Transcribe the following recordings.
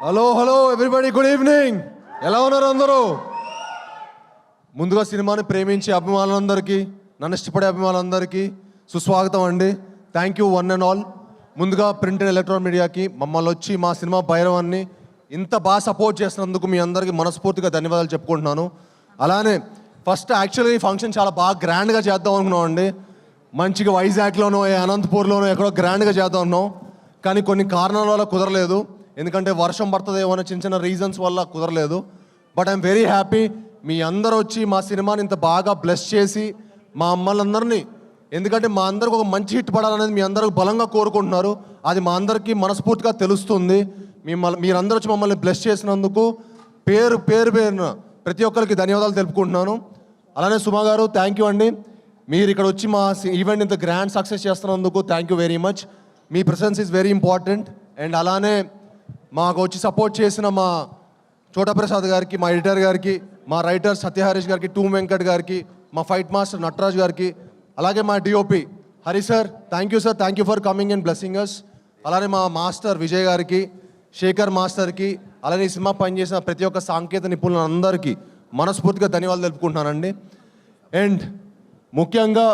Hello everybody, good evening. ఎలా ఉన్నారు అందరూ? ముందుగా సినిమాని ప్రేమించే అభిమానులందరికీ, నన్ను ఇష్టపడే అభిమానులందరికీ సుస్వాగతం అండి. Thank you one and all. ముందుగా ప్రింట్ అండ్ ఎలక్ట్రానిక్ మీడియాకి మమ్మల్ని వచ్చి మా సినిమా భైరవాన్ని ఇంత బాగా సపోర్ట్ చేసినందుకు మీ అందరికీ మనస్ఫూర్తిగా ధన్యవాదాలు చెప్పుకుంటున్నాను. అలానే ఫస్ట్ యాక్చువల్గా ఈ ఫంక్షన్ చాలా బాగా గ్రాండ్గా చేద్దాం అనుకున్నాం అండి. మంచిగా వైజాగ్లోనో అనంతపూర్లోనో ఎక్కడో గ్రాండ్గా చేద్దాం అన్నాం. కానీ కొన్ని కారణాల వల్ల కుదరలేదు. ఎందుకంటే వర్షం పడుతుందేమో అనే చిన్న చిన్న రీజన్స్ వల్ల కుదరలేదు. బట్ ఐఎమ్ వెరీ హ్యాపీ మీ అందరూ వచ్చి మా సినిమాని ఇంత బాగా బ్లెస్ చేసి మా అమ్మలందరినీ, ఎందుకంటే మా అందరికి ఒక మంచి హిట్ పడాలనేది మీ అందరూ బలంగా కోరుకుంటున్నారు. అది మా అందరికీ మనస్ఫూర్తిగా తెలుస్తుంది. మీరందరూ వచ్చి మమ్మల్ని బ్లెస్ చేసినందుకు పేరున ప్రతి ఒక్కరికి ధన్యవాదాలు తెలుపుకుంటున్నాను. అలానే సుమా గారు, థ్యాంక్ యూ అండి. మీరు ఇక్కడ వచ్చి మా ఈవెంట్ ఇంత గ్రాండ్ సక్సెస్ చేస్తున్నందుకు thank you very much. Me presence is very important. And అలానే మాకు వచ్చి సపోర్ట్ చేసిన మా చోటప్రసాద్ గారికి, మా ఎడిటర్ గారికి, మా రైటర్ సత్యహరీష్ గారికి, టూ వెంకట్ గారికి, మా ఫైట్ మాస్టర్ నటరాజ్ గారికి, అలాగే మా DOP Hari sir, thank you sir, thank you for coming and blessing us. అలానే మా మాస్టర్ విజయ్ గారికి, శేఖర్ మాస్టర్కి, అలానే ఈ సినిమా పనిచేసిన ప్రతి ఒక్క సాంకేతిక నిపుణులందరికీ మనస్ఫూర్తిగా ధన్యవాదాలు తెలుపుకుంటున్నానండి. అండ్ ముఖ్యంగా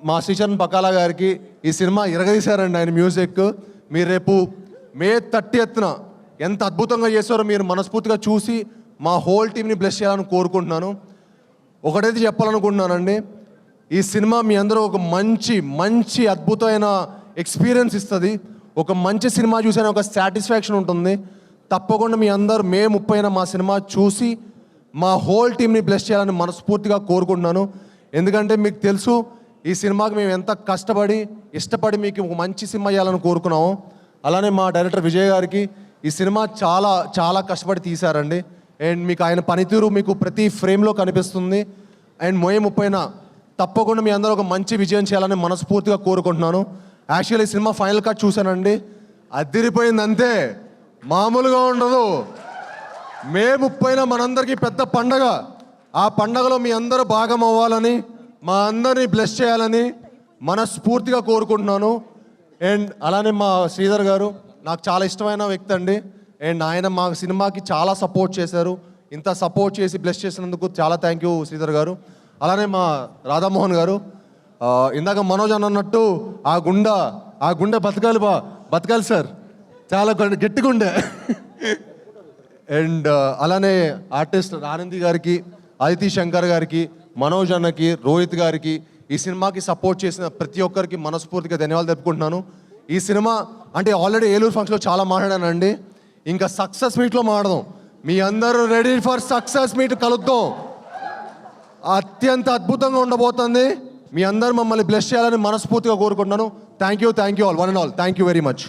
మా శ్రీచరణ్ పకాలా గారికి ఈ సినిమా ఇరగదీశారండి ఆయన మ్యూజిక్. మీరు రేపు మే 30న ఎంత అద్భుతంగా చేశారో మీరు మనస్ఫూర్తిగా చూసి మా హోల్ టీమ్ని బ్లెస్ చేయాలని కోరుకుంటున్నాను. ఒకటైతే చెప్పాలనుకుంటున్నానండి, ఈ సినిమా మీ అందరూ ఒక మంచి అద్భుతమైన ఎక్స్పీరియన్స్ ఇస్తుంది. ఒక మంచి సినిమా చూసిన ఒక సాటిస్ఫాక్షన్ ఉంటుంది. తప్పకుండా మీ అందరూ మే 30న మా సినిమా చూసి మా హోల్ టీమ్ని బ్లెస్ చేయాలని మనస్ఫూర్తిగా కోరుకుంటున్నాను. ఎందుకంటే మీకు తెలుసు ఈ సినిమాకి మేము ఎంత కష్టపడి ఇష్టపడి మీకు ఒక మంచి సినిమా ఇవ్వాలని కోరుకున్నాము. అలానే మా డైరెక్టర్ విజయ్ గారికి ఈ సినిమా చాలా కష్టపడి తీశారండి. అండ్ మీకు ఆయన పనితీరు మీకు ప్రతి ఫ్రేమ్లో కనిపిస్తుంది. అండ్ మే 30న తప్పకుండా మీ అందరూ ఒక మంచి విజయం చేయాలని మనస్ఫూర్తిగా కోరుకుంటున్నాను. యాక్చువల్లీ ఈ సినిమా ఫైనల్ కట్ చూశానండి, అదిరిపోయింది అంతే, మామూలుగా ఉండదు. మే 30న మనందరికీ పెద్ద పండగ. ఆ పండగలో మీ అందరూ భాగం అవ్వాలని, మా అందరినీ బ్లెస్ చేయాలని మనస్ఫూర్తిగా కోరుకుంటున్నాను. అండ్ అలానే మా శ్రీధర్ గారు నాకు చాలా ఇష్టమైన వ్యక్తి అండి. అండ్ ఆయన మా సినిమాకి చాలా సపోర్ట్ చేశారు. ఇంత సపోర్ట్ చేసి బ్లెస్ చేసినందుకు చాలా థ్యాంక్ యూ శ్రీధర్ గారు. అలానే మా రాధామోహన్ గారు, ఇందాక మనోజ్ అన్నట్టు ఆ గుండె బతకాలి సార్, చాలా గట్టిగా ఉండే. అండ్ అలానే ఆర్టిస్ట్ ఆనంది గారికి, అదితి శంకర్ గారికి, మనోజ్ అన్నకి, రోహిత్ గారికి, ఈ సినిమాకి సపోర్ట్ చేసిన ప్రతి ఒక్కరికి మనస్ఫూర్తిగా ధన్యవాదాలు చెప్పుకుంటున్నాను. ఈ సినిమా అంటే ఆల్రెడీ ఏలూరు ఫంక్షన్లో చాలా మాట్లాడానండి, ఇంకా సక్సెస్ మీట్లో మాట్లాడదాం. మీ అందరూ రెడీ ఫర్ సక్సెస్ మీట్, కలుద్దాం. అత్యంత అద్భుతంగా ఉండబోతుంది. మీ అందరూ మమ్మల్ని బ్లెస్ చేయాలని మనస్ఫూర్తిగా కోరుకుంటున్నాను. Thank you all, one and all, thank you very much.